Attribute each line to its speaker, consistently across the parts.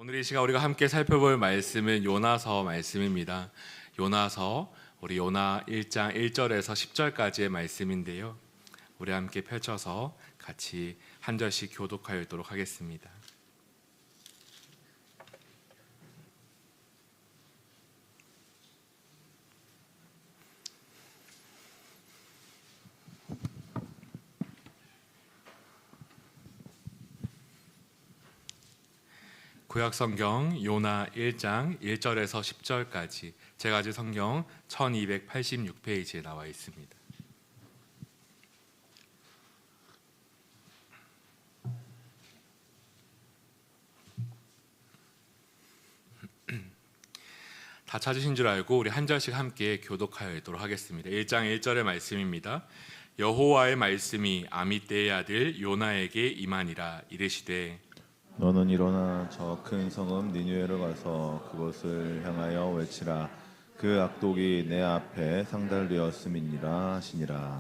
Speaker 1: 오늘 이 시간 우리가 함께 살펴볼 말씀은 요나서 말씀입니다. 요나서 우리 요나 1장 1절에서 10절까지의 말씀인데요. 우리 함께 펼쳐서 같이 한 절씩 교독하여 읽도록 하겠습니다. 구약성경 요나 1장 1절에서 10절까지 제가지 성경 1286페이지에 나와 있습니다. 다 찾으신 줄 알고 우리 한 절씩 함께 교독하여 읽도록 하겠습니다. 1장 1절의 말씀입니다. 여호와의 말씀이 아미떼의 아들 요나에게 임하니라. 이르시되
Speaker 2: 너는 일어나 저 큰 성읍 니느웨로 가서 그곳을 향하여 외치라. 그 악독이 내 앞에 상달되었음이니라 하시니라.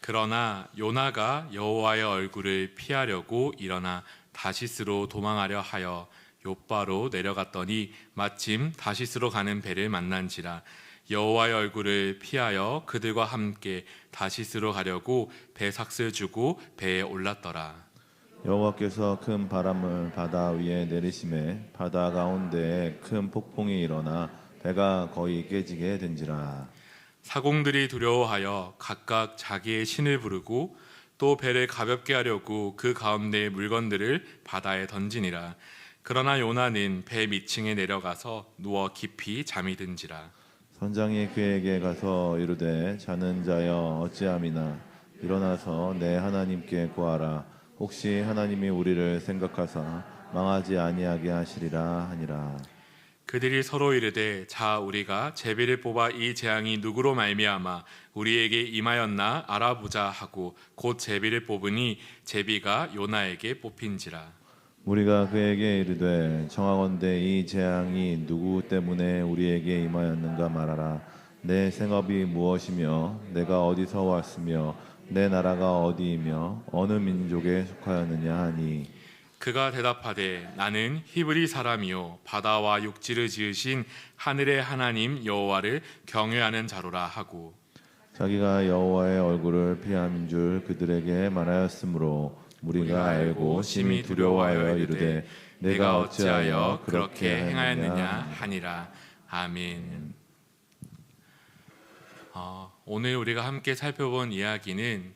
Speaker 1: 그러나 요나가 여호와의 얼굴을 피하려고 일어나 다시스로 도망하려 하여 욥바로 내려갔더니 마침 다시스로 가는 배를 만난지라. 여호와의 얼굴을 피하여 그들과 함께 다시스로 가려고 배 삭슬 주고 배에 올랐더라.
Speaker 2: 여호와께서 큰 바람을 바다 위에 내리심에 바다 가운데에 큰 폭풍이 일어나 배가 거의 깨지게 된지라.
Speaker 1: 사공들이 두려워하여 각각 자기의 신을 부르고 또 배를 가볍게 하려고 그 가운데의 물건들을 바다에 던지니라. 그러나 요나는 배 밑층에 내려가서 누워 깊이 잠이 든지라.
Speaker 2: 선장이 그에게 가서 이르되 자는 자여 어찌함이나 일어나서 내 하나님께 구하라. 혹시 하나님이 우리를 생각하사 망하지 아니하게 하시리라 하니라.
Speaker 1: 그들이 서로 이르되 자 우리가 제비를 뽑아 이 재앙이 누구로 말미암아 우리에게 임하였나 알아보자 하고 곧 제비를 뽑으니 제비가 요나에게 뽑힌지라.
Speaker 2: 우리가 그에게 이르되 청하건대 이 재앙이 누구 때문에 우리에게 임하였는가 말하라. 내 생업이 무엇이며 내가 어디서 왔으며 내 나라가 어디이며 어느 민족에 속하였느냐 하니
Speaker 1: 그가 대답하되 나는 히브리 사람이요 바다와 육지를 지으신 하늘의 하나님 여호와를 경외하는 자로라 하고
Speaker 2: 자기가 여호와의 얼굴을 피함인 줄 그들에게 말하였으므로 우리가 알고 심히 두려워하여 이르되 내가 어찌하여 그렇게 행하였느냐
Speaker 1: 하니라. 아멘. 오늘 우리가 함께 살펴본 이야기는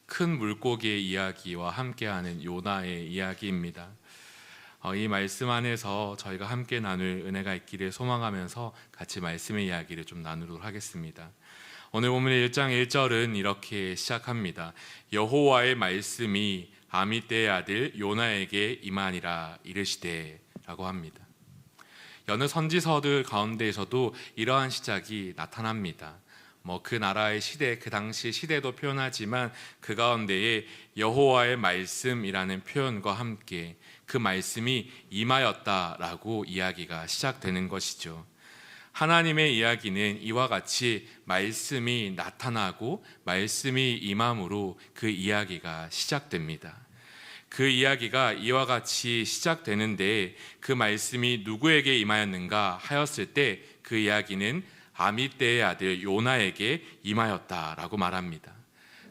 Speaker 1: 큰 물고기의 이야기와 함께하는 요나의 이야기입니다. 이 말씀 안에서 저희가 함께 나눌 은혜가 있기를 소망하면서 같이 말씀의 이야기를 좀 나누도록 하겠습니다. 오늘 본문의 1장 1절은 이렇게 시작합니다. 여호와의 말씀이 아미떼의 아들 요나에게 임하니라 이르시되 라고 합니다. 여느 선지서들 가운데에서도 이러한 시작이 나타납니다. 그 나라의 시대, 그 당시 시대도 표현하지만 그 가운데에 여호와의 말씀이라는 표현과 함께 그 말씀이 임하였다라고 이야기가 시작되는 것이죠. 하나님의 이야기는 이와 같이 말씀이 나타나고 말씀이 임함으로 그 이야기가 시작됩니다. 그 이야기가 이와 같이 시작되는데 그 말씀이 누구에게 임하였는가 하였을 때 그 이야기는 아미떼의 아들 요나에게 임하였다라고 말합니다.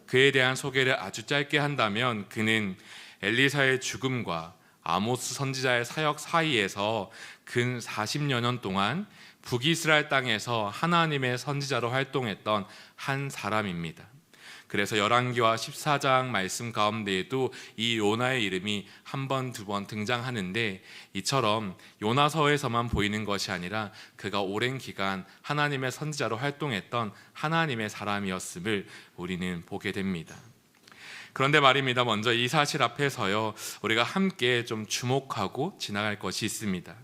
Speaker 1: 그에 대한 소개를 아주 짧게 한다면 그는 엘리사의 죽음과 아모스 선지자의 사역 사이에서 근 40여 년 동안 북이스라엘 땅에서 하나님의 선지자로 활동했던 한 사람입니다. 그래서 열왕기와 14장 말씀 가운데에도 이 요나의 이름이 한 번, 두 번 등장하는데 이처럼 요나서에서만 보이는 것이 아니라 그가 오랜 기간 하나님의 선지자로 활동했던 하나님의 사람이었음을 우리는 보게 됩니다. 그런데 말입니다. 먼저 이 사실 앞에서요, 우리가 함께 좀 주목하고 지나갈 것이 있습니다.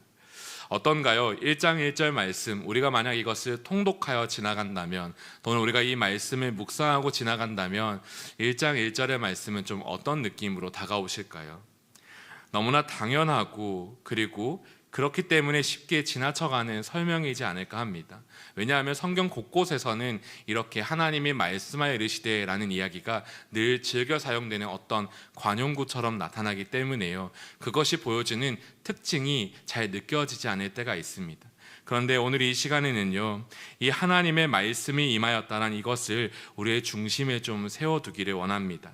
Speaker 1: 어떤가요? 1장 1절 말씀, 우리가 만약 이것을 통독하여 지나간다면, 또는 우리가 이 말씀을 묵상하고 지나간다면 1장 1절의 말씀은 좀 어떤 느낌으로 다가오실까요? 너무나 당연하고 그리고 그렇기 때문에 쉽게 지나쳐가는 설명이지 않을까 합니다. 왜냐하면 성경 곳곳에서는 이렇게 하나님이 말씀하여 이르시되라는 이야기가 늘 즐겨 사용되는 어떤 관용구처럼 나타나기 때문에요. 그것이 보여주는 특징이 잘 느껴지지 않을 때가 있습니다. 그런데 오늘 이 시간에는요, 이 하나님의 말씀이 임하였다는 이것을 우리의 중심에 좀 세워두기를 원합니다.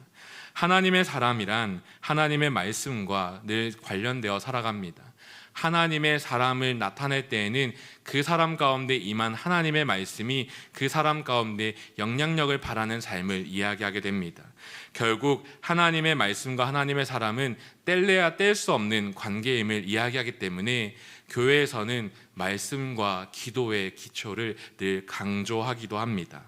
Speaker 1: 하나님의 사람이란 하나님의 말씀과 늘 관련되어 살아갑니다. 하나님의 사람을 나타낼 때에는 그 사람 가운데 임한 하나님의 말씀이 그 사람 가운데 영향력을 발하는 삶을 이야기하게 됩니다. 결국 하나님의 말씀과 하나님의 사람은 뗄래야 뗄 수 없는 관계임을 이야기하기 때문에 교회에서는 말씀과 기도의 기초를 늘 강조하기도 합니다.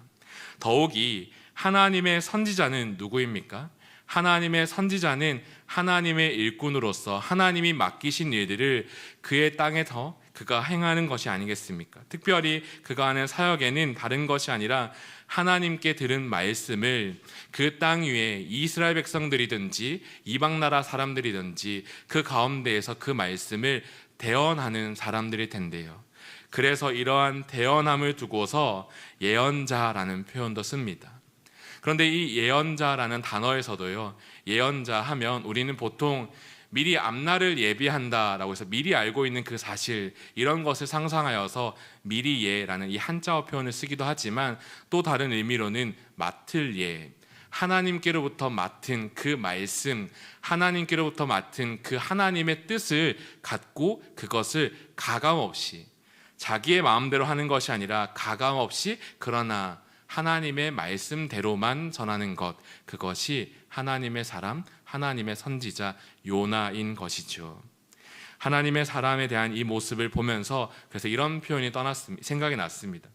Speaker 1: 더욱이 하나님의 선지자는 누구입니까? 하나님의 선지자는 하나님의 일꾼으로서 하나님이 맡기신 일들을 그의 땅에서 그가 행하는 것이 아니겠습니까? 특별히 그가 하는 사역에는 다른 것이 아니라 하나님께 들은 말씀을 그 땅 위에 이스라엘 백성들이든지 이방 나라 사람들이든지 그 가운데에서 그 말씀을 대언하는 사람들일 텐데요. 그래서 이러한 대언함을 두고서 예언자라는 표현도 씁니다. 그런데 이 예언자라는 단어에서도요, 예언자 하면 우리는 보통 미리 앞날을 예비한다라고 해서 미리 알고 있는 그 사실, 이런 것을 상상하여서 미리 예라는 이 한자어 표현을 쓰기도 하지만 또 다른 의미로는 맡을 예, 하나님께로부터 맡은 그 말씀, 하나님께로부터 맡은 그 하나님의 뜻을 갖고 그것을 가감없이, 자기의 마음대로 하는 것이 아니라 가감없이 그러나 하나님의 말씀대로만 전하는 것, 그것이 하나님의 사람, 하나님의 선지자 요나인 것이죠. 하나님의 사람에 대한 이 모습을 보면서 그래서 이런 표현이 생각이 났습니다.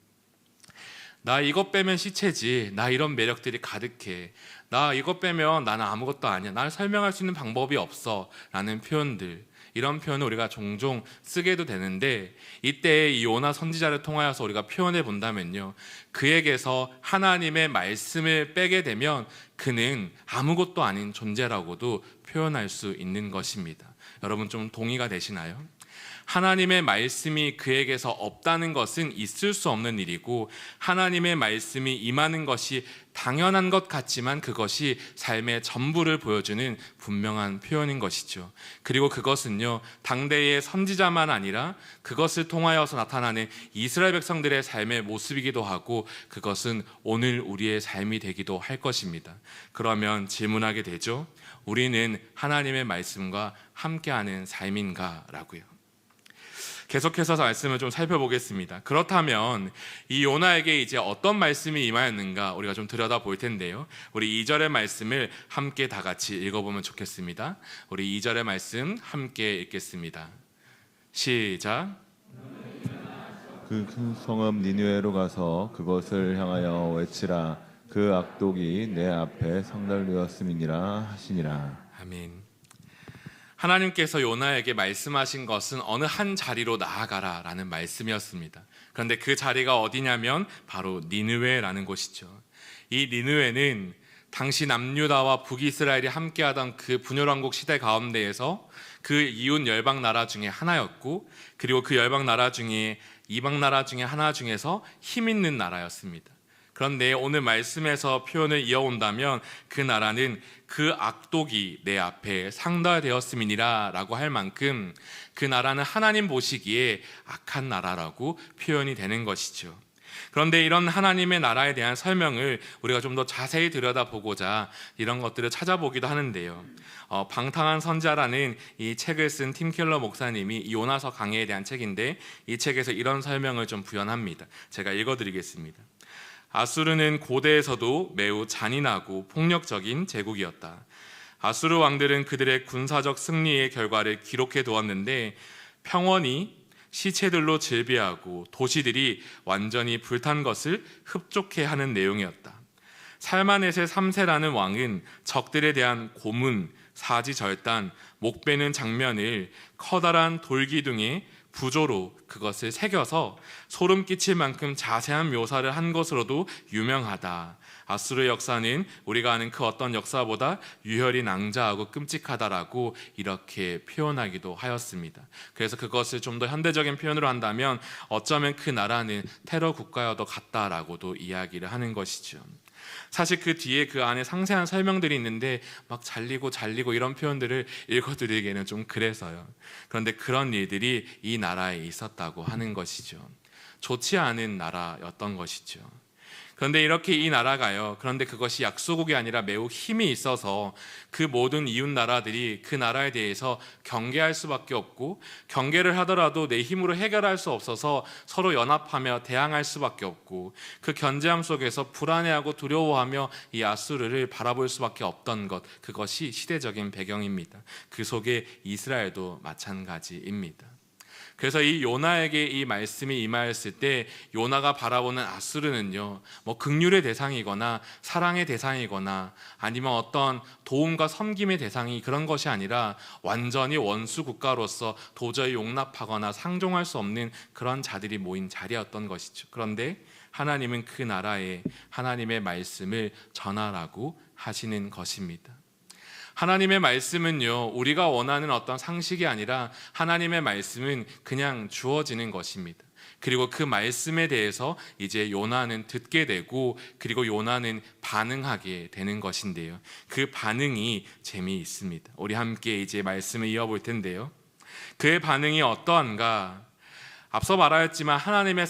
Speaker 1: 나 이것 빼면 시체지, 나 이런 매력들이 가득해, 나 이것 빼면 나는 아무것도 아니야, 나를 설명할 수 있는 방법이 없어 라는 표현들, 이런 표현을 우리가 종종 쓰게도 되는데, 이때 이 요나 선지자를 통하여서 우리가 표현해 본다면요, 그에게서 하나님의 말씀을 빼게 되면 그는 아무것도 아닌 존재라고도 표현할 수 있는 것입니다. 여러분 좀 동의가 되시나요? 하나님의 말씀이 그에게서 없다는 것은 있을 수 없는 일이고, 하나님의 말씀이 임하는 것이 당연한 것 같지만 그것이 삶의 전부를 보여주는 분명한 표현인 것이죠. 그리고 그것은요, 당대의 선지자만 아니라 그것을 통하여서 나타나는 이스라엘 백성들의 삶의 모습이기도 하고, 그것은 오늘 우리의 삶이 되기도 할 것입니다. 그러면 질문하게 되죠. 우리는 하나님의 말씀과 함께하는 삶인가? 라고요. 계속해서 말씀을 좀 살펴보겠습니다. 그렇다면 이 요나에게 이제 어떤 말씀이 임하였는가 우리가 좀 들여다볼 텐데요. 우리 2절의 말씀을 함께 다 같이 읽어보면 좋겠습니다. 우리 2절의 말씀 함께 읽겠습니다. 시작.
Speaker 2: 그 큰 성읍 니느웨로 가서 그것을 향하여 외치라. 그 악독이 내 앞에 상달되었음이니라 하시니라.
Speaker 1: 아멘. 하나님께서 요나에게 말씀하신 것은 어느 한 자리로 나아가라 라는 말씀이었습니다. 그런데 그 자리가 어디냐면 바로 니느웨라는 곳이죠. 이 니느웨는 당시 남유다와 북이스라엘이 함께하던 그 분열왕국 시대 가운데에서 그 이웃 열방 나라 중에 하나였고, 그리고 그 열방 나라 중에 이방 나라 중에 하나 중에서 힘 있는 나라였습니다. 그런데 오늘 말씀에서 표현을 이어온다면 그 나라는 그 악독이 내 앞에 상달되었음이니라 라고 할 만큼 그 나라는 하나님 보시기에 악한 나라라고 표현이 되는 것이죠. 그런데 이런 하나님의 나라에 대한 설명을 우리가 좀 더 자세히 들여다보고자 이런 것들을 찾아보기도 하는데요. 방탕한 선자라는 이 책을 쓴 팀 켈러 목사님이 이 요나서 강해에 대한 책인데, 이 책에서 이런 설명을 좀 부연합니다. 제가 읽어드리겠습니다. 아수르는 고대에서도 매우 잔인하고 폭력적인 제국이었다. 아수르 왕들은 그들의 군사적 승리의 결과를 기록해 두었는데 평원이 시체들로 질비하고 도시들이 완전히 불탄 것을 흡족해 하는 내용이었다. 살마넷의 3세라는 왕은 적들에 대한 고문, 사지절단, 목베는 장면을 커다란 돌기둥에 부조로 그것을 새겨서 소름 끼칠 만큼 자세한 묘사를 한 것으로도 유명하다. 아수르의 역사는 우리가 아는 그 어떤 역사보다 유혈이 낭자하고 끔찍하다라고 이렇게 표현하기도 하였습니다. 그래서 그것을 좀 더 현대적인 표현으로 한다면 어쩌면 그 나라는 테러 국가여도 같다라고도 이야기를 하는 것이죠. 사실 그 뒤에 그 안에 상세한 설명들이 있는데 막 잘리고 이런 표현들을 읽어드리기에는 좀 그래서요. 그런데 그런 일들이 이 나라에 있었다고 하는 것이죠. 좋지 않은 나라였던 것이죠. 그런데 이렇게 이 나라가요, 그런데 그것이 약소국이 아니라 매우 힘이 있어서 그 모든 이웃 나라들이 그 나라에 대해서 경계할 수밖에 없고, 경계를 하더라도 내 힘으로 해결할 수 없어서 서로 연합하며 대항할 수밖에 없고, 그 견제함 속에서 불안해하고 두려워하며 이 아수르를 바라볼 수밖에 없던 것, 그것이 시대적인 배경입니다. 그 속에 이스라엘도 마찬가지입니다. 그래서 이 요나에게 이 말씀이 임하였을 때 요나가 바라보는 아수르는요, 뭐 긍휼의 대상이거나 사랑의 대상이거나 아니면 어떤 도움과 섬김의 대상이 그런 것이 아니라 완전히 원수 국가로서 도저히 용납하거나 상종할 수 없는 그런 자들이 모인 자리였던 것이죠. 그런데 하나님은 그 나라에 하나님의 말씀을 전하라고 하시는 것입니다. 하나님의 말씀은요, 우리가 원하는 어떤 상식이 아니라 하나님의 말씀은 그냥 주어지는 것입니다. 그리고 그 말씀에 대해서 이제 요나는 듣게 되고, 그리고 요나는 반응하게 되는 것인데요, 그 반응이 재미있습니다. 우리 함께 이제 말씀을 이어볼 텐데요, 그의 반응이 어떠한가? 앞서 말하였지만 하나님의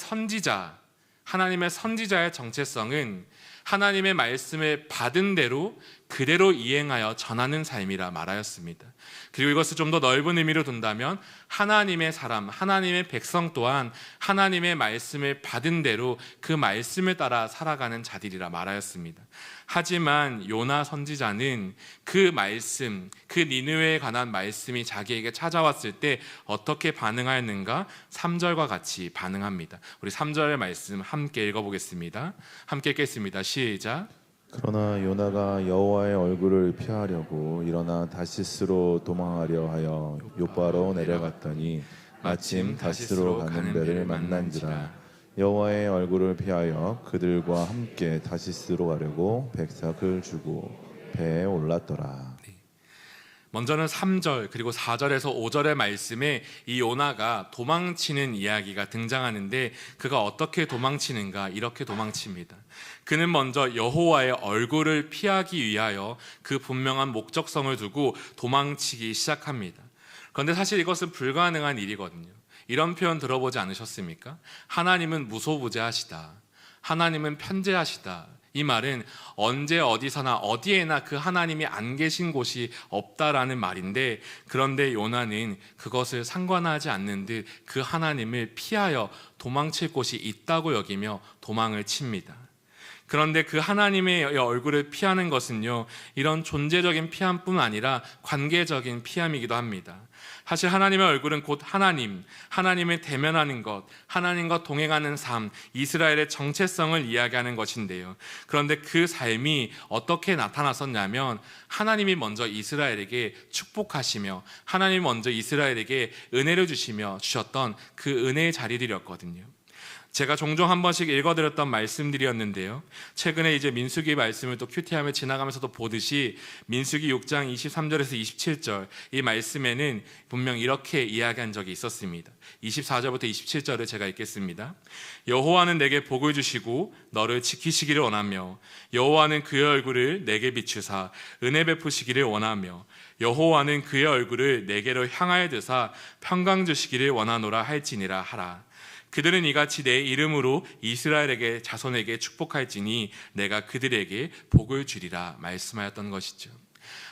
Speaker 1: 선지자의 정체성은 하나님의 말씀을 받은 대로 그대로 이행하여 전하는 삶이라 말하였습니다. 그리고 이것을 좀 더 넓은 의미로 둔다면 하나님의 사람, 하나님의 백성 또한 하나님의 말씀을 받은 대로 그 말씀을 따라 살아가는 자들이라 말하였습니다. 하지만 요나 선지자는 그 말씀, 그 니느웨에 관한 말씀이 자기에게 찾아왔을 때 어떻게 반응하였는가? 3절과 같이 반응합니다. 우리 3절의 말씀 함께 읽어보겠습니다. 함께 읽겠습니다. 시작.
Speaker 2: 그러나 요나가 여호와의 얼굴을 피하려고 일어나 다시스로 도망하려 하여 요바로 내려갔더니 마침 다시스로 가는 배를 만난지라. 여호와의 얼굴을 피하여 그들과 함께 다시스로 가려고 백삭을 주고 배에 올랐더라.
Speaker 1: 먼저는 3절 그리고 4절에서 5절의 말씀에 이 요나가 도망치는 이야기가 등장하는데, 그가 어떻게 도망치는가? 이렇게 도망칩니다. 그는 먼저 여호와의 얼굴을 피하기 위하여 그 분명한 목적성을 두고 도망치기 시작합니다. 그런데 사실 이것은 불가능한 일이거든요. 이런 표현 들어보지 않으셨습니까? 하나님은 무소부재하시다. 하나님은 편재하시다. 이 말은 언제 어디서나 어디에나 그 하나님이 안 계신 곳이 없다라는 말인데, 그런데 요나는 그것을 상관하지 않는 듯 그 하나님을 피하여 도망칠 곳이 있다고 여기며 도망을 칩니다. 그런데 그 하나님의 얼굴을 피하는 것은요, 이런 존재적인 피함뿐 아니라 관계적인 피함이기도 합니다. 사실 하나님의 얼굴은 곧 하나님을 대면하는 것, 하나님과 동행하는 삶, 이스라엘의 정체성을 이야기하는 것인데요, 그런데 그 삶이 어떻게 나타났었냐면 하나님이 먼저 이스라엘에게 축복하시며 하나님이 먼저 이스라엘에게 은혜를 주셨던 그 은혜의 자리들이었거든요. 제가 종종 한 번씩 읽어드렸던 말씀들이었는데요, 최근에 이제 민수기 말씀을 또 큐티하며 지나가면서도 보듯이 민수기 6장 23절에서 27절 이 말씀에는 분명 이렇게 이야기한 적이 있었습니다. 24절부터 27절을 제가 읽겠습니다. 여호와는 내게 복을 주시고 너를 지키시기를 원하며 여호와는 그의 얼굴을 내게 비추사 은혜 베푸시기를 원하며 여호와는 그의 얼굴을 내게로 향하여 드사 평강 주시기를 원하노라 할지니라 하라. 그들은 이같이 내 이름으로 이스라엘에게 자손에게 축복할지니 내가 그들에게 복을 주리라 말씀하였던 것이죠.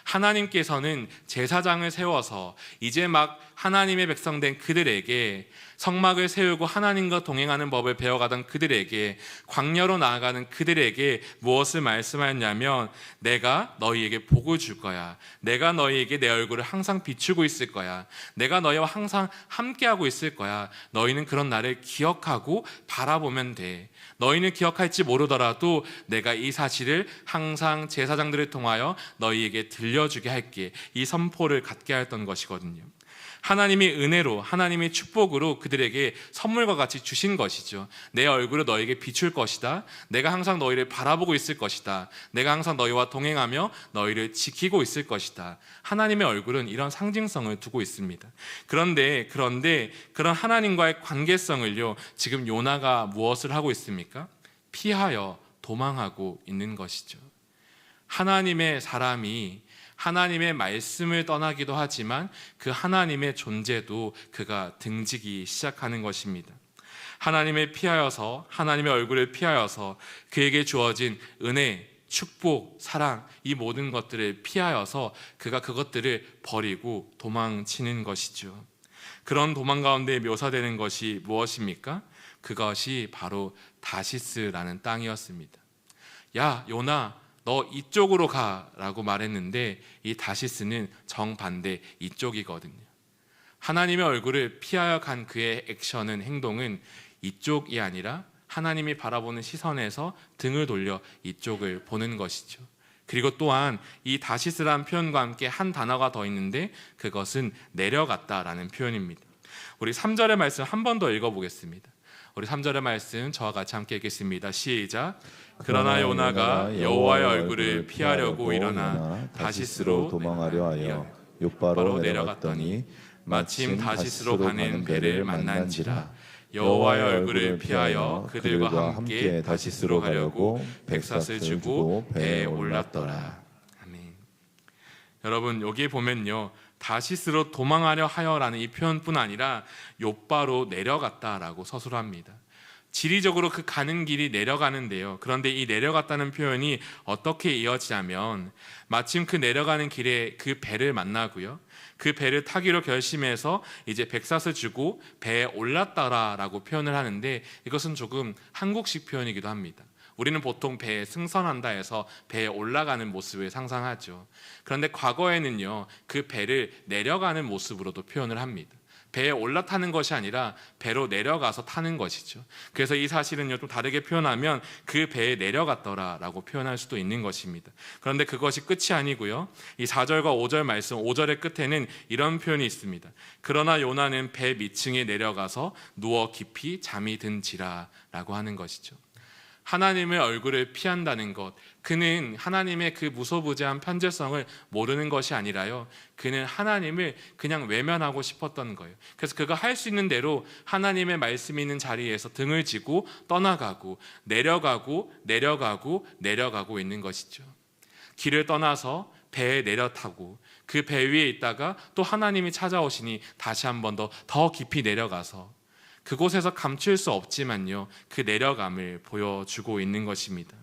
Speaker 1: 하나님께서는 제사장을 세워서 이제 막 하나님의 백성 된 그들에게 성막을 세우고 하나님과 동행하는 법을 배워가던 그들에게, 광야로 나아가는 그들에게 무엇을 말씀하였냐면 내가 너희에게 복을 줄 거야. 내가 너희에게 내 얼굴을 항상 비추고 있을 거야. 내가 너희와 항상 함께하고 있을 거야. 너희는 그런 나를 기억하고 바라보면 돼. 너희는 기억할지 모르더라도 내가 이 사실을 항상 제사장들을 통하여 너희에게 들려 들려주게 할게, 이 선포를 갖게 하였던 것이거든요. 하나님이 은혜로, 하나님의 축복으로 그들에게 선물과 같이 주신 것이죠. 내 얼굴을 너에게 비출 것이다. 내가 항상 너희를 바라보고 있을 것이다. 내가 항상 너희와 동행하며 너희를 지키고 있을 것이다. 하나님의 얼굴은 이런 상징성을 두고 있습니다. 그런데 그런 하나님과의 관계성을요, 지금 요나가 무엇을 하고 있습니까? 피하여 도망하고 있는 것이죠. 하나님의 사람이 하나님의 말씀을 떠나기도 하지만 그 하나님의 존재도 그가 등지기 시작하는 것입니다. 하나님을 피하여서, 하나님의 얼굴을 피하여서 그에게 주어진 은혜, 축복, 사랑, 이 모든 것들을 피하여서 그가 그것들을 버리고 도망치는 것이죠. 그런 도망 가운데 묘사되는 것이 무엇입니까? 그것이 바로 다시스라는 땅이었습니다. 야, 요나, 너 이쪽으로 가라고 말했는데 이 다시스는 정반대 이쪽이거든요. 하나님의 얼굴을 피하여 간 그의 액션은, 행동은 이쪽이 아니라 하나님이 바라보는 시선에서 등을 돌려 이쪽을 보는 것이죠. 그리고 또한 이 다시스라는 표현과 함께 한 단어가 더 있는데 그것은 내려갔다라는 표현입니다. 우리 3절의 말씀 한 번 더 읽어보겠습니다. 우리 3절의 말씀 저와 같이 함께 읽겠습니다. 시작. 그러나 요나가 여호와의 얼굴을 피하려고 일어나 다시스로 도망하려 하여 욥바로 내려갔더니 마침 다시스로 가는 배를 만난지라. 여호와의 얼굴을 피하여 그들과 함께 다시스로 가려고 백삿을 주고 배에 올랐더라. 아멘. 여러분, 여기 보면요, 다시스로 도망하려 하여라는 이 표현뿐 아니라 욥바로 내려갔다라고 서술합니다. 지리적으로 그 가는 길이 내려가는데요. 그런데 이 내려갔다는 표현이 어떻게 이어지냐면 마침 그 내려가는 길에 그 배를 만나고요. 그 배를 타기로 결심해서 이제 백삿을 주고 배에 올랐다라고 표현을 하는데 이것은 조금 한국식 표현이기도 합니다. 우리는 보통 배에 승선한다 해서 배에 올라가는 모습을 상상하죠. 그런데 과거에는요, 그 배를 내려가는 모습으로도 표현을 합니다. 배에 올라타는 것이 아니라 배로 내려가서 타는 것이죠. 그래서 이 사실은요, 좀 다르게 표현하면 그 배에 내려갔더라라고 표현할 수도 있는 것입니다. 그런데 그것이 끝이 아니고요, 이 4절과 5절 말씀, 5절의 끝에는 이런 표현이 있습니다. 그러나 요나는 배 밑층에 내려가서 누워 깊이 잠이 든지라라고 하는 것이죠. 하나님의 얼굴을 피한다는 것, 그는 하나님의 그 무소부재한 편재성을 모르는 것이 아니라요, 그는 하나님을 그냥 외면하고 싶었던 거예요. 그래서 그가 할 수 있는 대로 하나님의 말씀이 있는 자리에서 등을 지고 떠나가고 내려가고 있는 것이죠. 길을 떠나서 배에 내려타고 그 배 위에 있다가 또 하나님이 찾아오시니 다시 한 번 더 깊이 내려가서 그곳에서 감출 수 없지만요, 그 내려감을 보여주고 있는 것입니다.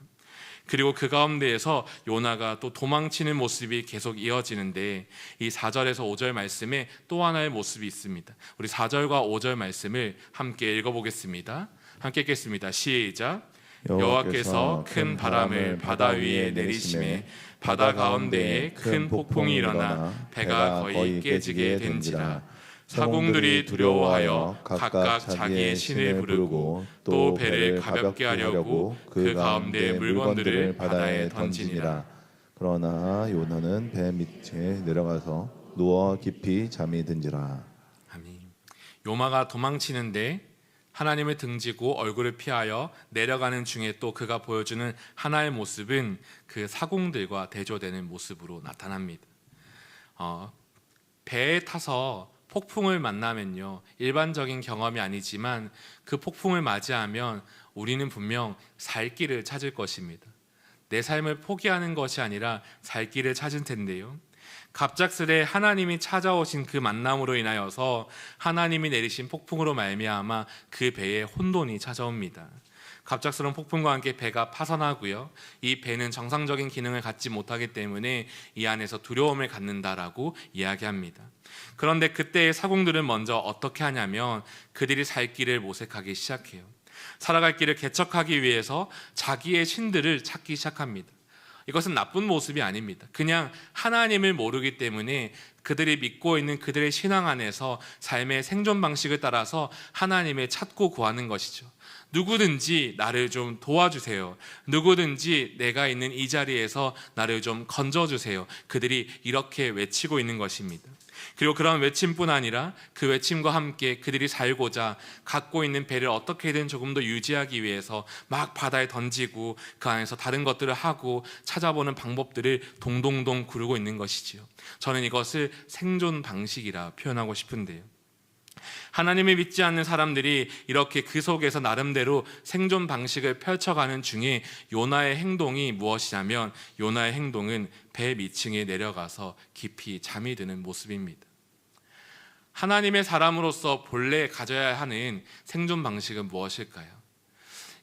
Speaker 1: 그리고 그 가운데에서 요나가 또 도망치는 모습이 계속 이어지는데 이 4절에서 5절 말씀에 또 하나의 모습이 있습니다. 우리 4절과 5절 말씀을 함께 읽어보겠습니다. 함께 읽겠습니다. 시작. 여호와께서 큰 바람을 바다 위에 내리심에 바다 가운데에 큰 폭풍이 일어나 배가 거의 깨지게 된지라. 사공들이 두려워하여 각각 자기의 신을 부르고 또 배를 가볍게 하려고 그 가운데 물건들을 바다에 던지니라.
Speaker 2: 그러나 요나는 배 밑에 내려가서 누워 깊이 잠이 든지라.
Speaker 1: 아멘. 요나가 도망치는데 하나님을 등지고 얼굴을 피하여 내려가는 중에 또 그가 보여주는 하나의 모습은 그 사공들과 대조되는 모습으로 나타납니다. 배에 타서 폭풍을 만나면요, 일반적인 경험이 아니지만 그 폭풍을 맞이하면 우리는 분명 살 길을 찾을 것입니다. 내 삶을 포기하는 것이 아니라 살 길을 찾을 텐데요, 갑작스레 하나님이 찾아오신 그 만남으로 인하여서 하나님이 내리신 폭풍으로 말미암아 그 배에 혼돈이 찾아옵니다. 갑작스러운 폭풍과 함께 배가 파산하고요, 이 배는 정상적인 기능을 갖지 못하기 때문에 이 안에서 두려움을 갖는다라고 이야기합니다. 그런데 그때의 사공들은 먼저 어떻게 하냐면 그들이 살 길을 모색하기 시작해요. 살아갈 길을 개척하기 위해서 자기의 신들을 찾기 시작합니다. 이것은 나쁜 모습이 아닙니다. 그냥 하나님을 모르기 때문에 그들이 믿고 있는 그들의 신앙 안에서 삶의 생존 방식을 따라서 하나님을 찾고 구하는 것이죠. 누구든지 나를 좀 도와주세요. 누구든지 내가 있는 이 자리에서 나를 좀 건져주세요. 그들이 이렇게 외치고 있는 것입니다. 그리고 그런 외침뿐 아니라 그 외침과 함께 그들이 살고자 갖고 있는 배를 어떻게든 조금 더 유지하기 위해서 막 바다에 던지고 그 안에서 다른 것들을 하고 찾아보는 방법들을 동동동 구르고 있는 것이지요. 저는 이것을 생존 방식이라 표현하고 싶은데요. 하나님을 믿지 않는 사람들이 이렇게 그 속에서 나름대로 생존 방식을 펼쳐가는 중에 요나의 행동이 무엇이냐면, 요나의 행동은 배 밑층에 내려가서 깊이 잠이 드는 모습입니다. 하나님의 사람으로서 본래 가져야 하는 생존 방식은 무엇일까요?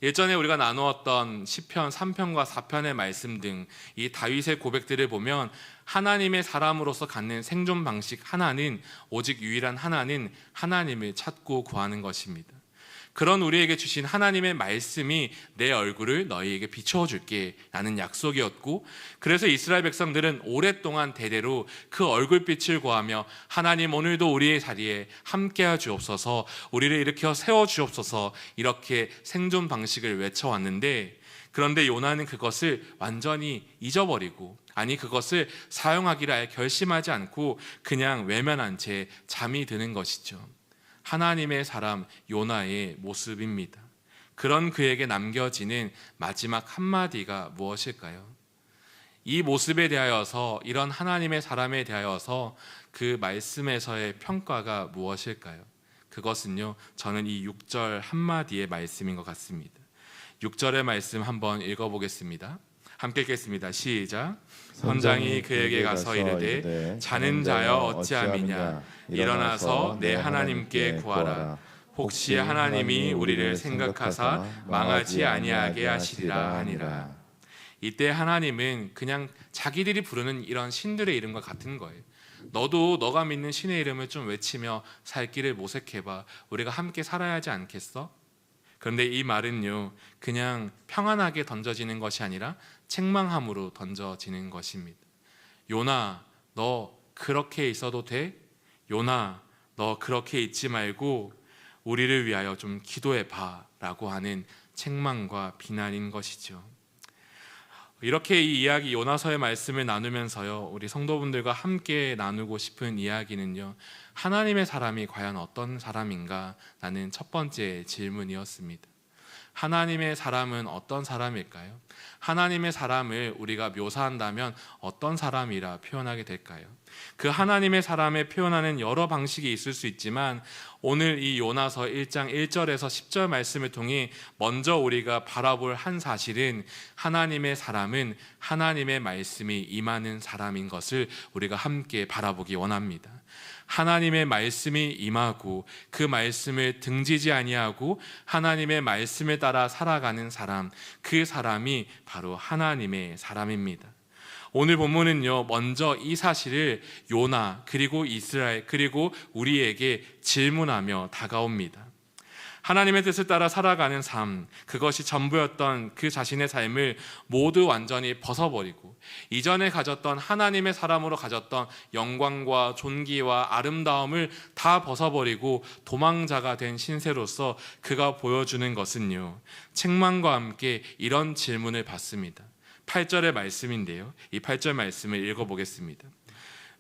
Speaker 1: 예전에 우리가 나누었던 시편 3편과 4편의 말씀 등 이 다윗의 고백들을 보면 하나님의 사람으로서 갖는 생존 방식 하나는, 오직 유일한 하나는 하나님을 찾고 구하는 것입니다. 그런 우리에게 주신 하나님의 말씀이 내 얼굴을 너희에게 비추어 줄게 라는 약속이었고, 그래서 이스라엘 백성들은 오랫동안 대대로 그 얼굴빛을 구하며 하나님 오늘도 우리의 자리에 함께하 주옵소서, 우리를 일으켜 세워 주옵소서, 이렇게 생존 방식을 외쳐왔는데, 그런데 요나는 그것을 완전히 잊어버리고, 아니 그것을 사용하기를 아예 결심하지 않고 그냥 외면한 채 잠이 드는 것이죠. 하나님의 사람 요나의 모습입니다. 그런 그에게 남겨지는 마지막 한마디가 무엇일까요? 이 모습에 대하여서, 이런 하나님의 사람에 대하여서 그 말씀에서의 평가가 무엇일까요? 그것은요, 저는 이 6절 한마디의 말씀인 것 같습니다. 6절의 말씀 한번 읽어보겠습니다. 함께 읽겠습니다. 시작. 선장이 그에게 가서 이르되 자는 자여 어찌함이냐, 일어나서 내 하나님께 구하라. 혹시 하나님이 우리를 생각하사 망하지 아니하게 하시리라 하니라. 이때 하나님은 그냥 자기들이 부르는 이런 신들의 이름과 같은 거예요. 너도 너가 믿는 신의 이름을 좀 외치며 살 길을 모색해봐. 우리가 함께 살아야 하지 않겠어? 그런데 이 말은요, 그냥 평안하게 던져지는 것이 아니라 책망함으로 던져지는 것입니다. 요나, 너 그렇게 있어도 돼? 요나, 너 그렇게 있지 말고 우리를 위하여 좀 기도해봐 라고 하는 책망과 비난인 것이죠. 이렇게 이 이야기, 요나서의 말씀을 나누면서요, 우리 성도분들과 함께 나누고 싶은 이야기는요, 하나님의 사람이 과연 어떤 사람인가 라는 첫 번째 질문이었습니다. 하나님의 사람은 어떤 사람일까요? 하나님의 사람을 우리가 묘사한다면 어떤 사람이라 표현하게 될까요? 그 하나님의 사람을 표현하는 여러 방식이 있을 수 있지만, 오늘 이 요나서 1장 1절에서 10절 말씀을 통해 먼저 우리가 바라볼 한 사실은, 하나님의 사람은 하나님의 말씀이 임하는 사람인 것을 우리가 함께 바라보기 원합니다. 하나님의 말씀이 임하고 그 말씀을 등지지 아니하고 하나님의 말씀을 따라 살아가는 사람, 그 사람이 바로 하나님의 사람입니다. 오늘 본문은요, 먼저 이 사실을 요나, 그리고 이스라엘, 그리고 우리에게 질문하며 다가옵니다. 하나님의 뜻을 따라 살아가는 삶, 그것이 전부였던 그 자신의 삶을 모두 완전히 벗어버리고 이전에 가졌던 하나님의 사람으로 가졌던 영광과 존귀와 아름다움을 다 벗어버리고 도망자가 된 신세로서 그가 보여주는 것은요, 책망과 함께 이런 질문을 받습니다. 8절의 말씀인데요, 이 8절 말씀을 읽어보겠습니다.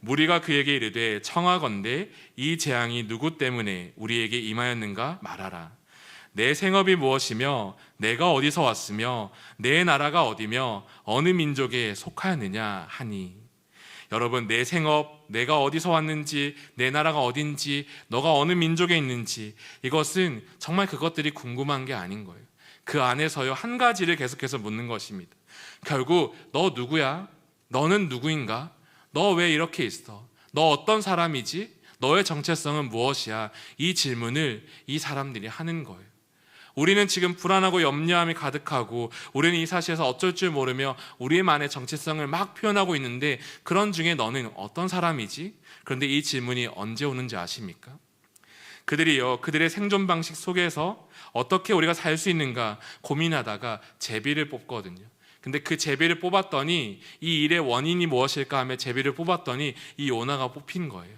Speaker 1: 무리가 그에게 이르되 청하건대 이 재앙이 누구 때문에 우리에게 임하였는가 말하라. 내 생업이 무엇이며 내가 어디서 왔으며 내 나라가 어디며 어느 민족에 속하였느냐 하니. 여러분, 내 생업, 내가 어디서 왔는지, 내 나라가 어딘지, 너가 어느 민족에 있는지, 이것은 정말 그것들이 궁금한 게 아닌 거예요. 그 안에서요, 한 가지를 계속해서 묻는 것입니다. 결국 너 누구야? 너는 누구인가? 너 왜 이렇게 있어? 너 어떤 사람이지? 너의 정체성은 무엇이야? 이 질문을 이 사람들이 하는 거예요. 우리는 지금 불안하고 염려함이 가득하고 우리는 이 사실에서 어쩔 줄 모르며 우리만의 정체성을 막 표현하고 있는데, 그런 중에 너는 어떤 사람이지? 그런데 이 질문이 언제 오는지 아십니까? 그들이요, 그들의 생존 방식 속에서 어떻게 우리가 살 수 있는가 고민하다가 제비를 뽑거든요. 근데 그 제비를 뽑았더니 이 일의 원인이 무엇일까 하며 제비를 뽑았더니 이 요나가 뽑힌 거예요.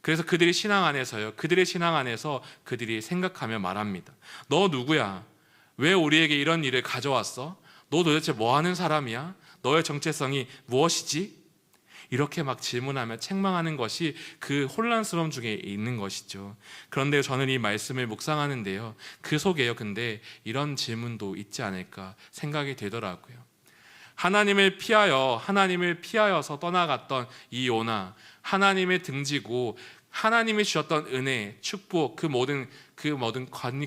Speaker 1: 그래서 그들의 신앙 안에서 그들이 생각하며 말합니다. 너 누구야? 왜 우리에게 이런 일을 가져왔어? 너 도대체 뭐 하는 사람이야? 너의 정체성이 무엇이지? 이렇게 막 질문하며 책망하는 것이 그 혼란스러움 중에 있는 것이죠. 그런데 저는 이 말씀을 묵상하는데요, 그 속에요, 근데 이런 질문도 있지 않을까 생각이 되더라고요. 하나님을 피하여서 떠나갔던 이 요나, 하나님을 등지고 하나님이 주셨던 은혜, 축복, 그 모든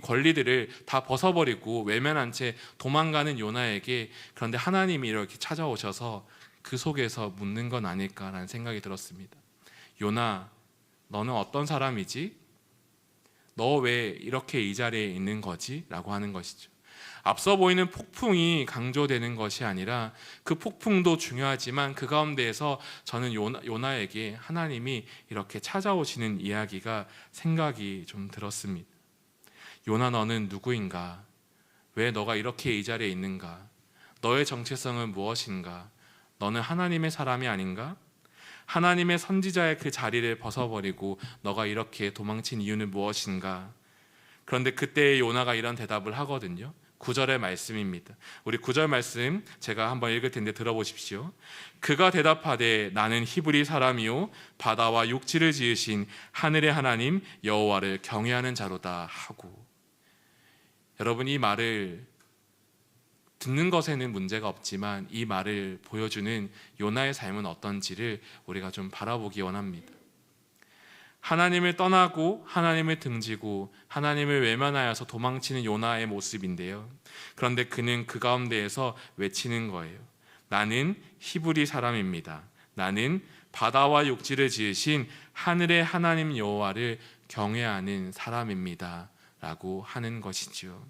Speaker 1: 권리들을 다 벗어버리고 외면한 채 도망가는 요나에게, 그런데 하나님이 이렇게 찾아오셔서 그 속에서 묻는 건 아닐까라는 생각이 들었습니다. 요나, 너는 어떤 사람이지? 너 왜 이렇게 이 자리에 있는 거지? 라고 하는 것이죠. 앞서 보이는 폭풍이 강조되는 것이 아니라 그 폭풍도 중요하지만 그 가운데에서 저는 요나에게 하나님이 이렇게 찾아오시는 이야기가 생각이 좀 들었습니다. 요나, 너는 누구인가? 왜 너가 이렇게 이 자리에 있는가? 너의 정체성은 무엇인가? 너는 하나님의 사람이 아닌가? 하나님의 선지자의 그 자리를 벗어버리고 너가 이렇게 도망친 이유는 무엇인가? 그런데 그때 요나가 이런 대답을 하거든요. 9절의 말씀입니다. 우리 9절 말씀 제가 한번 읽을 텐데 들어보십시오. 그가 대답하되 나는 히브리 사람이요 바다와 육지를 지으신 하늘의 하나님 여호와를 경외하는 자로다 하고. 여러분, 이 말을 듣는 것에는 문제가 없지만 이 말을 보여주는 요나의 삶은 어떤지를 우리가 좀 바라보기 원합니다. 하나님을 떠나고 하나님을 등지고 하나님을 외면하여서 도망치는 요나의 모습인데요, 그런데 그는 그 가운데에서 외치는 거예요. 나는 히브리 사람입니다. 나는 바다와 육지를 지으신 하늘의 하나님 여호와를 경외하는 사람입니다 라고 하는 것이지요.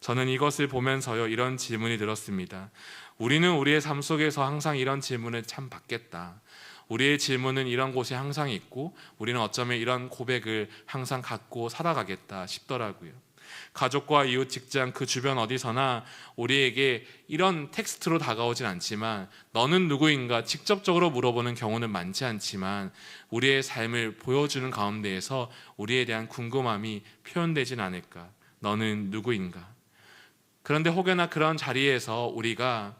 Speaker 1: 저는 이것을 보면서요, 이런 질문이 들었습니다. 우리는 우리의 삶 속에서 항상 이런 질문을 참 받겠다. 우리의 질문은 이런 곳에 항상 있고 우리는 어쩌면 이런 고백을 항상 갖고 살아가겠다 싶더라고요. 가족과 이웃, 직장, 그 주변 어디서나 우리에게 이런 텍스트로 다가오진 않지만, 너는 누구인가 직접적으로 물어보는 경우는 많지 않지만 우리의 삶을 보여주는 가운데에서 우리에 대한 궁금함이 표현되진 않을까. 너는 누구인가? 그런데 혹여나 그런 자리에서 우리가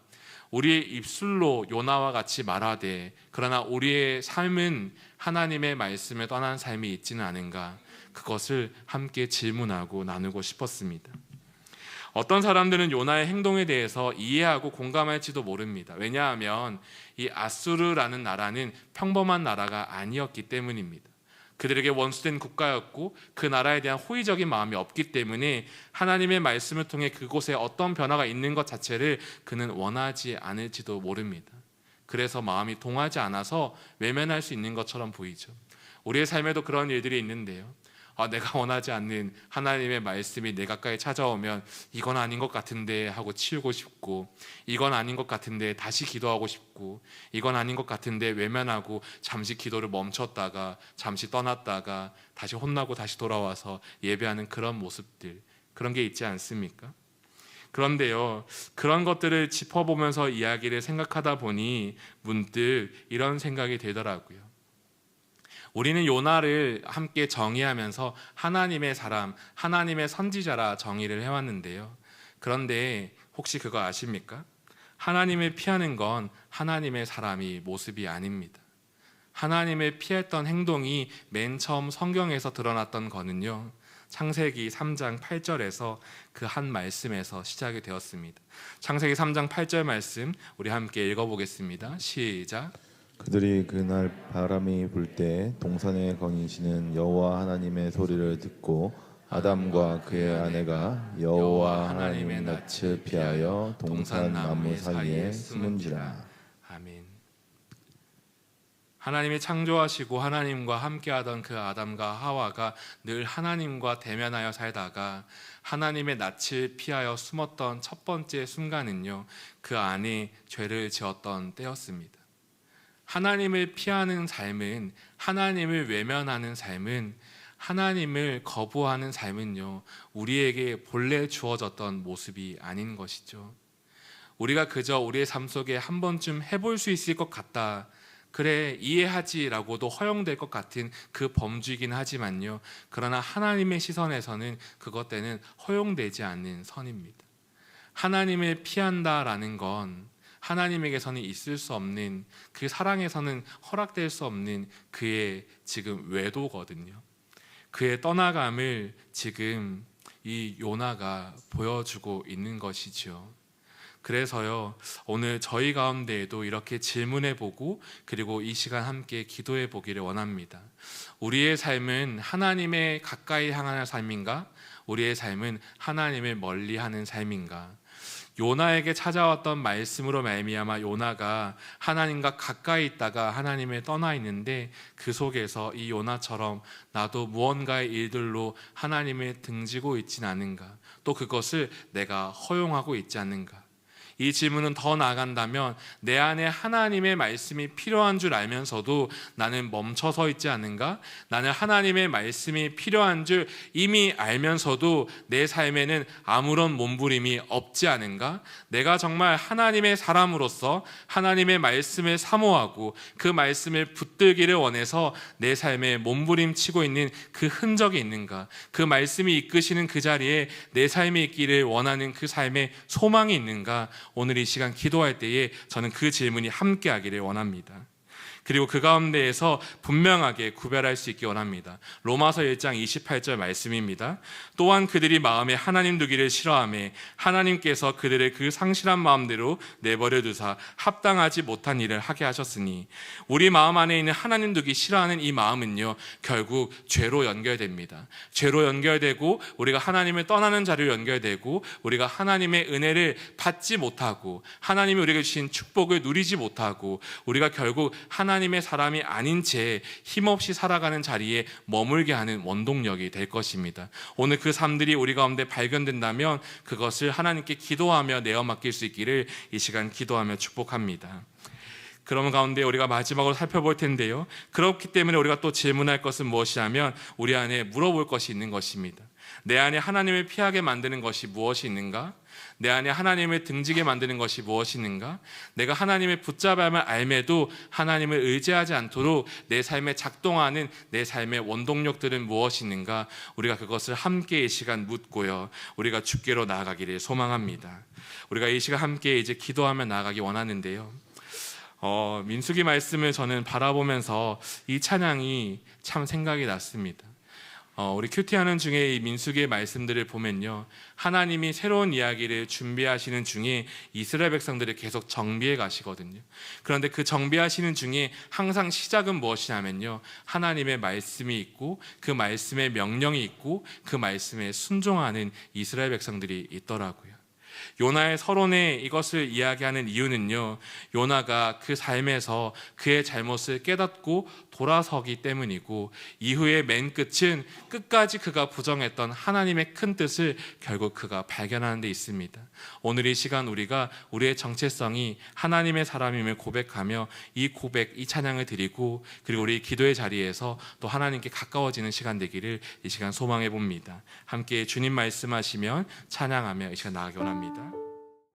Speaker 1: 우리의 입술로 요나와 같이 말하되 그러나 우리의 삶은 하나님의 말씀에 떠난 삶이 있지는 않은가, 그것을 함께 질문하고 나누고 싶었습니다. 어떤 사람들은 요나의 행동에 대해서 이해하고 공감할지도 모릅니다. 왜냐하면 이 아수르라는 나라는 평범한 나라가 아니었기 때문입니다. 그들에게 원수된 국가였고 그 나라에 대한 호의적인 마음이 없기 때문에 하나님의 말씀을 통해 그곳에 어떤 변화가 있는 것 자체를 그는 원하지 않을지도 모릅니다. 그래서 마음이 동하지 않아서 외면할 수 있는 것처럼 보이죠. 우리의 삶에도 그런 일들이 있는데요, 내가 원하지 않는 하나님의 말씀이 내 가까이 찾아오면 이건 아닌 것 같은데 하고 치우고 싶고, 이건 아닌 것 같은데 다시 기도하고 싶고, 이건 아닌 것 같은데 외면하고 잠시 기도를 멈췄다가 잠시 떠났다가 다시 혼나고 다시 돌아와서 예배하는 그런 모습들, 그런 게 있지 않습니까? 그런데요, 그런 것들을 짚어보면서 이야기를 생각하다 보니 문득 이런 생각이 되더라고요. 우리는 요나를 함께 정의하면서 하나님의 사람, 하나님의 선지자라 정의를 해왔는데요, 그런데 혹시 그거 아십니까? 하나님을 피하는 건 하나님의 사람이 모습이 아닙니다. 하나님을 피했던 행동이 맨 처음 성경에서 드러났던 거는요, 창세기 3장 8절에서 그 한 말씀에서 시작이 되었습니다. 창세기 3장 8절 말씀 우리 함께 읽어보겠습니다. 시작.
Speaker 2: 그들이 그날 바람이 불 때 동산에 거니시는 여호와 하나님의 소리를 듣고 아담과 그의 아내가 여호와 하나님의 낯을 피하여 동산 나무 사이에 숨은지라.
Speaker 1: 아멘. 하나님이 창조하시고 하나님과 함께하던 그 아담과 하와가 늘 하나님과 대면하여 살다가 하나님의 낯을 피하여 숨었던 첫 번째 순간은요, 그 안에 죄를 지었던 때였습니다. 하나님을 피하는 삶은, 하나님을 외면하는 삶은, 하나님을 거부하는 삶은요, 우리에게 본래 주어졌던 모습이 아닌 것이죠. 우리가 그저 우리의 삶 속에 한 번쯤 해볼 수 있을 것 같다, 그래 이해하지라고도 허용될 것 같은 그 범주이긴 하지만요, 그러나 하나님의 시선에서는 그것 때는 허용되지 않는 선입니다. 하나님을 피한다라는 건 하나님에게서는 있을 수 없는, 그 사랑에서는 허락될 수 없는 그의 지금 외도거든요. 그의 떠나감을 지금 이 요나가 보여주고 있는 것이죠. 그래서요, 오늘 저희 가운데에도 이렇게 질문해 보고, 그리고 이 시간 함께 기도해 보기를 원합니다. 우리의 삶은 하나님의 가까이 향하는 삶인가? 우리의 삶은 하나님을 멀리하는 삶인가? 요나에게 찾아왔던 말씀으로 말미암아 요나가 하나님과 가까이 있다가 하나님을 떠나 있는데, 그 속에서 이 요나처럼 나도 무언가의 일들로 하나님을 등지고 있진 않은가? 또 그것을 내가 허용하고 있지 않는가? 이 질문은 더 나아간다면, 내 안에 하나님의 말씀이 필요한 줄 알면서도 나는 멈춰서 있지 않는가? 나는 하나님의 말씀이 필요한 줄 이미 알면서도 내 삶에는 아무런 몸부림이 없지 않은가? 내가 정말 하나님의 사람으로서 하나님의 말씀을 사모하고 그 말씀을 붙들기를 원해서 내 삶에 몸부림치고 있는 그 흔적이 있는가? 그 말씀이 이끄시는 그 자리에 내 삶이 있기를 원하는 그 삶의 소망이 있는가? 오늘 이 시간 기도할 때에 저는 그 질문이 함께 하기를 원합니다. 그리고 그 가운데에서 분명하게 구별할 수 있기 원합니다. 로마서 1장 28절 말씀입니다. 또한 그들이 마음에 하나님 두기를 싫어하며 하나님께서 그들의 그 상실한 마음대로 내버려 두사 합당하지 못한 일을 하게 하셨으니, 우리 마음 안에 있는 하나님 두기 싫어하는 이 마음은요, 결국 죄로 연결됩니다. 죄로 연결되고 우리가 하나님을 떠나는 자리로 연결되고, 우리가 하나님의 은혜를 받지 못하고 하나님이 우리에게 주신 축복을 누리지 못하고, 우리가 결국 하나님의 사람이 아닌 채 힘없이 살아가는 자리에 머물게 하는 원동력이 될 것입니다. 오늘 그 삶들이 우리 가운데 발견된다면 그것을 하나님께 기도하며 내어 맡길 수 있기를 이 시간 기도하며 축복합니다. 그런 가운데 우리가 마지막으로 살펴볼 텐데요, 그렇기 때문에 우리가 또 질문할 것은 무엇이냐면, 우리 안에 물어볼 것이 있는 것입니다. 내 안에 하나님을 피하게 만드는 것이 무엇이 있는가? 내 안에 하나님을 등지게 만드는 것이 무엇이 있는가? 내가 하나님을 붙잡아야만 알매도 하나님을 의지하지 않도록 내 삶에 작동하는 내 삶의 원동력들은 무엇이 있는가? 우리가 그것을 함께 이 시간 묻고요, 우리가 주께로 나아가기를 소망합니다. 우리가 이 시간 함께 이제 기도하며 나아가기 원하는데요, 민수기 말씀을 저는 바라보면서 이 찬양이 참 생각이 났습니다. 우리 큐티하는 중에 이 민수기의 말씀들을 보면요, 하나님이 새로운 이야기를 준비하시는 중에 이스라엘 백성들을 계속 정비해 가시거든요. 그런데 그 정비하시는 중에 항상 시작은 무엇이냐면요, 하나님의 말씀이 있고 그 말씀의 명령이 있고 그 말씀에 순종하는 이스라엘 백성들이 있더라고요. 요나의 서론에 이것을 이야기하는 이유는요, 요나가 그 삶에서 그의 잘못을 깨닫고 돌아서기 때문이고, 이후의 맨 끝은 끝까지 그가 부정했던 하나님의 큰 뜻을 결국 그가 발견하는 데 있습니다. 오늘 이 시간 우리가 우리의 정체성이 하나님의 사람임을 고백하며 이 고백, 이 찬양을 드리고, 그리고 우리 기도의 자리에서 또 하나님께 가까워지는 시간 되기를 이 시간 소망해 봅니다. 함께 주님 말씀하시면 찬양하며 이 시간 나가기 원합니다.